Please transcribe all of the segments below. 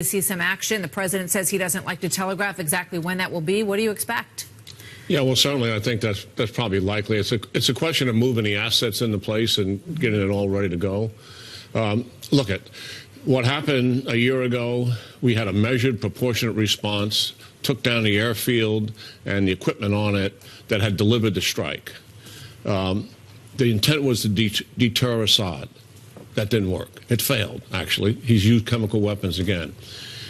To see some action. The president says he doesn't like to telegraph exactly when that will be. What do you expect? Yeah, well, certainly I think that's probably likely. It's a question of moving the assets into place and getting it all ready to go. Look at what happened a year ago. We had a measured, proportionate response, took down the airfield and the equipment on it that had delivered the strike. The intent was to deter Assad. That didn't work. It failed, actually. He's used chemical weapons again.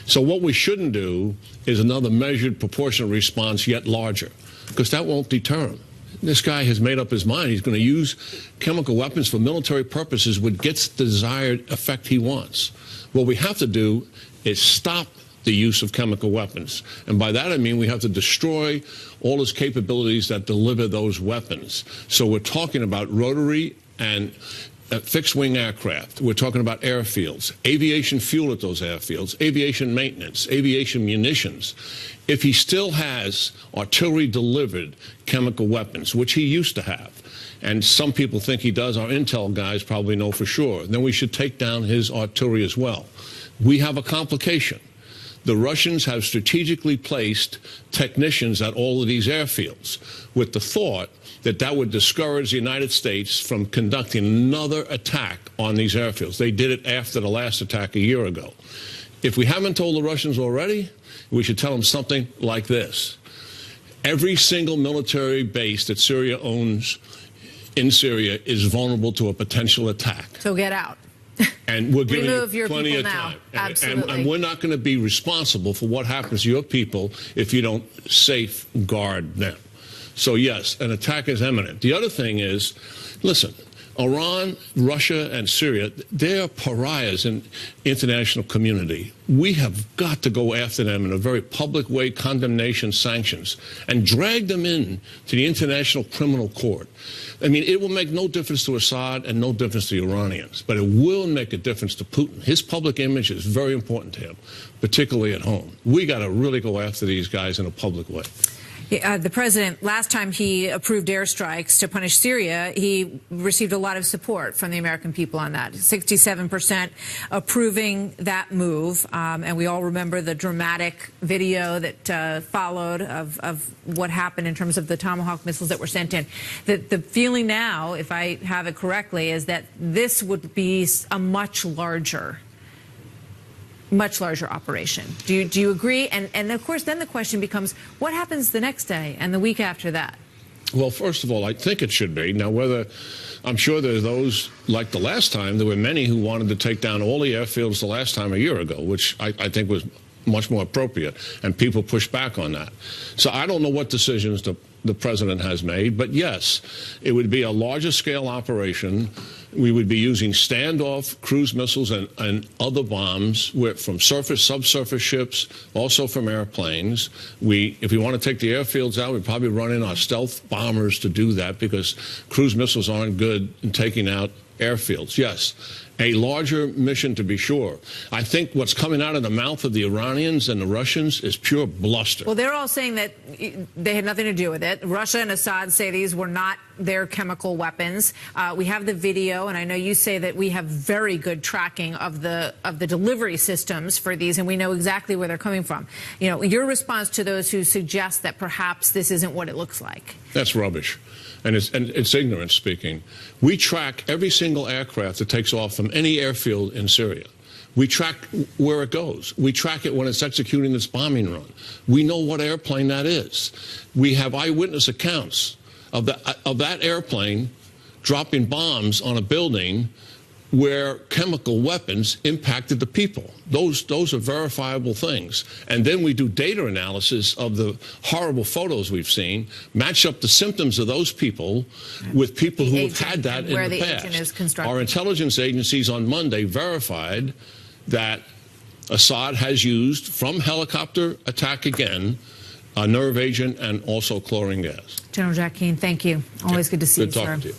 So what we shouldn't do is another measured, proportionate response yet larger, because that won't deter him. This guy has made up his mind. He's going to use chemical weapons for military purposes, which gets the desired effect he wants. What we have to do is stop the use of chemical weapons. And by that I mean we have to destroy all his capabilities that deliver those weapons. So we're talking about rotary and fixed-wing aircraft. We're talking about airfields, aviation fuel at those airfields, aviation maintenance, aviation munitions. If he still has artillery-delivered chemical weapons, which he used to have, and some people think he does, our intel guys probably know for sure, then we should take down his artillery as well. We have a complication. The Russians have strategically placed technicians at all of these airfields with the thought that that would discourage the United States from conducting another attack on these airfields. They did it after the last attack a year ago. If we haven't told the Russians already, we should tell them something like this. Every single military base that Syria owns in Syria is vulnerable to a potential attack. So get out. And we're giving Remove your plenty people of now. time. Absolutely. And we're not going to be responsible for what happens to your people if you don't safeguard them. So, yes, an attack is imminent. The other thing is, listen, Iran, Russia, and Syria, they're pariahs in international community. We have got to go after them in a very public way, condemnation, sanctions, and drag them in to the International Criminal Court. I mean, it will make no difference to Assad and no difference to the Iranians, but it will make a difference to Putin. His public image is very important to him, particularly at home. We got to really go after these guys in a public way. The president, last time he approved airstrikes to punish Syria, he received a lot of support from the American people on that. 67% approving that move. And we all remember the dramatic video that followed of what happened in terms of the Tomahawk missiles that were sent in. The feeling now, if I have it correctly, is that this would be a much larger operation. Do you agree? And of course, then the question becomes, what happens the next day and the week after that? Well, first of all, I think it should be. Now, I'm sure there are those, like the last time, there were many who wanted to take down all the airfields the last time a year ago, which I think was much more appropriate, and people pushed back on that. So I don't know what decisions the president has made, but yes, it would be a larger scale operation. We would be using standoff cruise missiles and other bombs from surface, subsurface ships, also from airplanes. If we want to take the airfields out, we'd probably run in our stealth bombers to do that, because cruise missiles aren't good in taking out airfields. Yes, a larger mission to be sure. I think what's coming out of the mouth of the Iranians and the Russians is pure bluster. Well, they're all saying that they had nothing to do with it. Russia and Assad say these were not their chemical weapons. We have the video, and I know you say that we have very good tracking of the delivery systems for these, and we know exactly where they're coming from. You know, your response to those who suggest that perhaps this isn't what it looks like. That's rubbish. And it's ignorance speaking. We track every single aircraft that takes off from any airfield in Syria. We track where it goes. We track it when it's executing its bombing run. We know what airplane that is. We have eyewitness accounts of that airplane dropping bombs on a building where chemical weapons impacted the people. Those are verifiable things. And then we do data analysis of the horrible photos we've seen, match up the symptoms of those people with people who have had that in the past. Our intelligence agencies on Monday verified that Assad has used, from helicopter attack again, a nerve agent and also chlorine gas. General Jack Keane, thank you. Always good to see you, sir. Good talking to you.